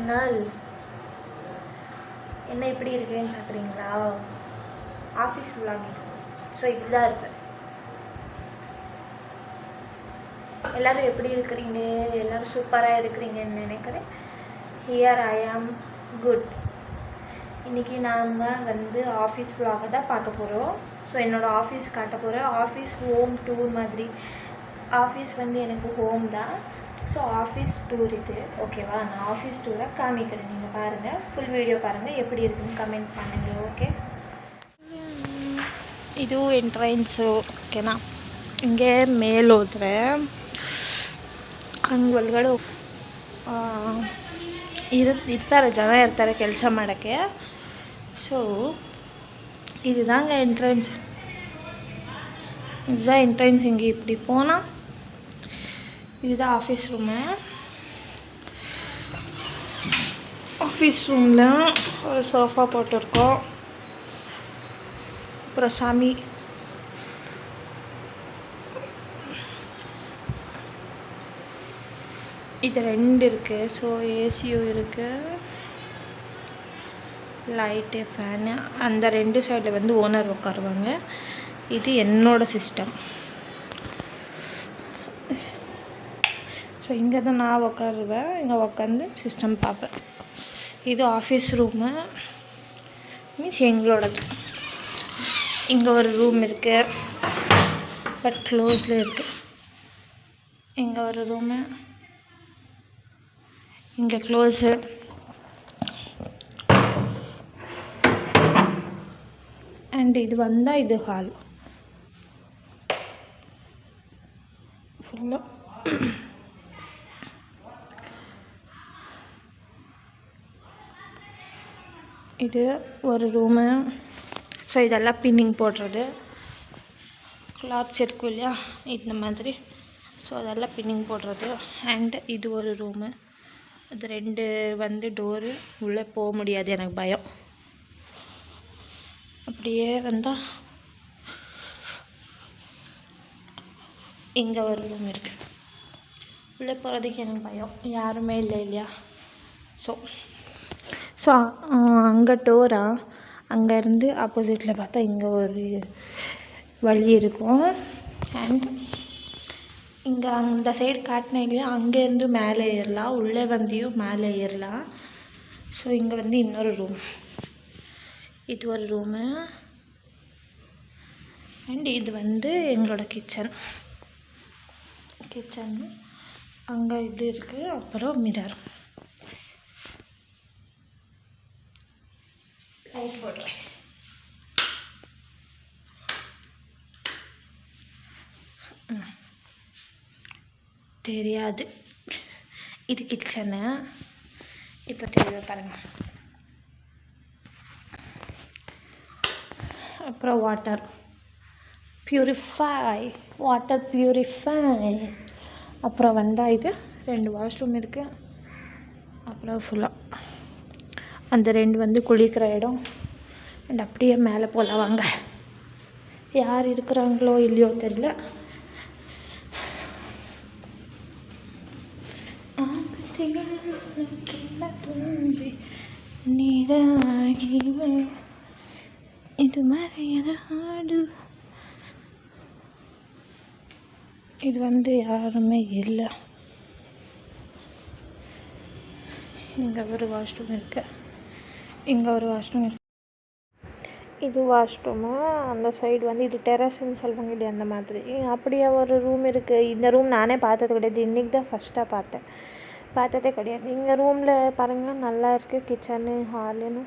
Channel. என்ன இப்படி இருக்கேன்னு பார்க்குறீங்களா? Office vlog. ஸோ இப்படி தான் இருப்பேன். எல்லோரும் எப்படி இருக்கிறீங்க? எல்லோரும் சூப்பராக இருக்கிறீங்கன்னு நினைக்கிறேன். ஹியர் ஐ ஆம் குட். இன்றைக்கி நாங்கள் வந்து ஆஃபீஸ் விளாகை தான் பார்க்க போகிறோம். ஸோ என்னோடய ஆஃபீஸ் காட்ட போகிறேன். ஆஃபீஸ் ஹோம் டூர் மாதிரி. ஆஃபீஸ் வந்து எனக்கு ஹோம் தான். ஸோ ஆஃபீஸ் டூர் இது, ஓகேவா? நான் ஆஃபீஸ் டூரை காமிக்கிறேன். நீங்கள் பாருங்கள், ஃபுல் வீடியோ பாருங்கள், எப்படி இருக்குன்னு கமெண்ட் பண்ணுங்கள். ஓகே, ಇದು ಎಂಟ್ರೆನ್ಸು, ಓಕೆನಾ? ಹಿಂಗೆ ಮೇಲೆ ಹೋದರೆ ಹಂಗೆ ಒಳಗಡೆ ಇರ್ತಾರೆ, ಜನ ಇರ್ತಾರೆ ಕೆಲಸ ಮಾಡೋಕ್ಕೆ. ஸோ இதுதாங்க என்ட்ரன்ஸ். இதுதான் என்ட்ரன்ஸ். இங்கே இப்படி போனால் இதுதான் ஆஃபீஸ் ரூமு. ஆஃபீஸ் ரூமில் ஒரு சோஃபா போட்டிருக்கோம். அப்புறம் சாமி, இது 2 இருக்குது. ஸோ ஏசியும் இருக்குது, லைட்டு, ஃபேனு. அந்த 2 சைடில் வந்து ஓனர் உட்காருவாங்க. இது என்னோடய சிஸ்டம். ஸோ இங்கே தான் நான் உட்காருவேன். இங்கே உட்காந்து சிஸ்டம் பார்ப்பேன். இது ஆஃபீஸ் ரூமு, மீன்ஸ் எங்களோடது. இங்கே ஒரு ரூம் இருக்குது, பட் க்ளோஸில் இருக்குது. இங்கே ஒரு ரூமு, இங்கே க்ளோஸு. அண்ட் இது வந்தால் இது ஹால் ஃபுல்லாக. இது ஒரு ரூமு. ஸோ இதெல்லாம் பின்னிங் போடுறது, கிளாத்ஸ் இருக்கும் இல்லையா, இந்த மாதிரி. ஸோ அதெல்லாம் பின்னிங் போடுறது. அண்ட் இது ஒரு ரூமு. அது 2 வந்து டோரு. உள்ளே போக முடியாது, எனக்கு பயம். அப்படியே வந்தால் இங்கே ஒரு ரூம் இருக்குது. உள்ளே போகிறதுக்கு எனக்கு பயம், யாருமே இல்லை இல்லையா. ஸோ அங்கே டோரா, அங்கேருந்து ஆப்போசிட்டில் பார்த்தா இங்கே ஒரு வழி இருக்கும். அண்ட் இங்கே அந்த சைடு காட்டினேன் இல்லையா, அங்கேருந்து மேலே ஏறலாம், உள்ளே வந்தியும் மேலே ஏறலாம். ஸோ இங்கே வந்து இன்னொரு ரூம். இது ஒரு ரூமு. அண்ட் இது வந்து எங்களோட கிச்சன். அங்கே இது இருக்குது. அப்புறம் மிரர். லைட் போடுறேன். தெரியாது, இது கிச்சனு. இப்போ தெரியுது பாருங்கள். அப்புறம் வாட்டர் பியூரிஃபை. அப்புறம் வந்தால் இது 2 வாஷ்ரூம் இருக்குது. அப்புறம் ஃபுல்லாக அந்த 2 வந்து குளிக்கிற இடம். அண்ட் அப்படியே மேலே போகலாம் வாங்க. யார் இருக்கிறாங்களோ இல்லையோ தெரியல. இது மாதிரி எதாடு. இது வந்து யாருமே இல்லை. இங்கே ஒரு வாஷ்ரூம் இருக்கு, இங்கே ஒரு வாஷ்ரூம் இருக்கு. இது வாஷ்ரூமு. அந்த சைடு வந்து இது டெரஸ்ன்னு சொல்லுவாங்க இல்லையா, அந்த மாதிரி. அப்படியே ஒரு ரூம் இருக்குது. இந்த ரூம் நானே பார்த்தது கிடையாது, இன்றைக்கி தான் ஃபஸ்ட்டாக பார்த்ததே கிடையாது. இங்கே ரூமில் பாருங்கள், நல்லா இருக்குது. கிச்சனு, ஹாலுன்னு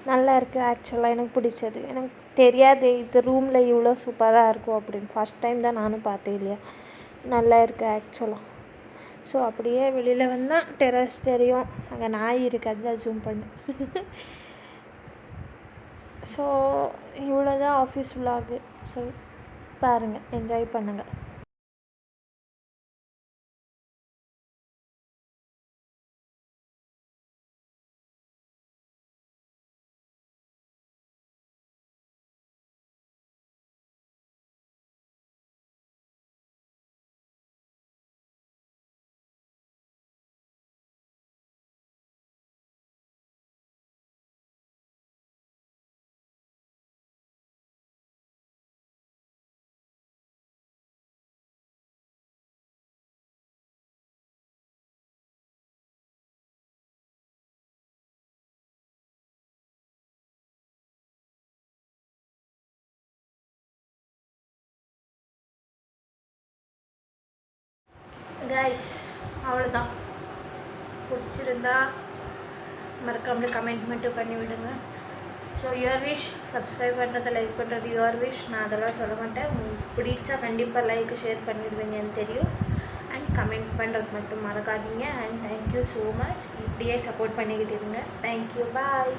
நல்லா இருக்குது. ஆக்சுவலாக எனக்கு பிடிச்சது. எனக்கு தெரியாது இது ரூமில் இவ்வளோ சூப்பராக இருக்கும் அப்படின்னு. ஃபஸ்ட் டைம் தான் நானும் பார்த்தேன் இல்லையா. நல்லா இருக்குது ஆக்சுவலாக. ஸோ அப்படியே வெளியில் வந்தால் டெரஸ் தெரியும். அங்கே நாய் இருக்குது, அதுதான் ஜூம் பண்ணு. ஸோ இவ்வளோ தான் ஆஃபீஸ் விலாகு. ஸோ பாருங்கள், என்ஜாய் பண்ணுங்கள். கைஸ் அவ்வளோதான். பிடிச்சிருந்தா மறக்காமல் கமெண்ட் மட்டும் பண்ணி விடுங்க. So your wish. சப்ஸ்கிரைப் பண்ணுறது, லைக் பண்ணுறது யுவர் விஷ். நான் அதெல்லாம் சொல்ல மாட்டேன். உங்களுக்கு பிடிச்சா கண்டிப்பாக லைக் ஷேர் பண்ணிடுவீங்கன்னு தெரியும். அண்ட் கமெண்ட் பண்ணுறது மட்டும் மறக்காதீங்க. And thank you so much. இப்படியே சப்போர்ட் பண்ணிக்கிட்டு இருங்க. தேங்க்யூ, பாய்.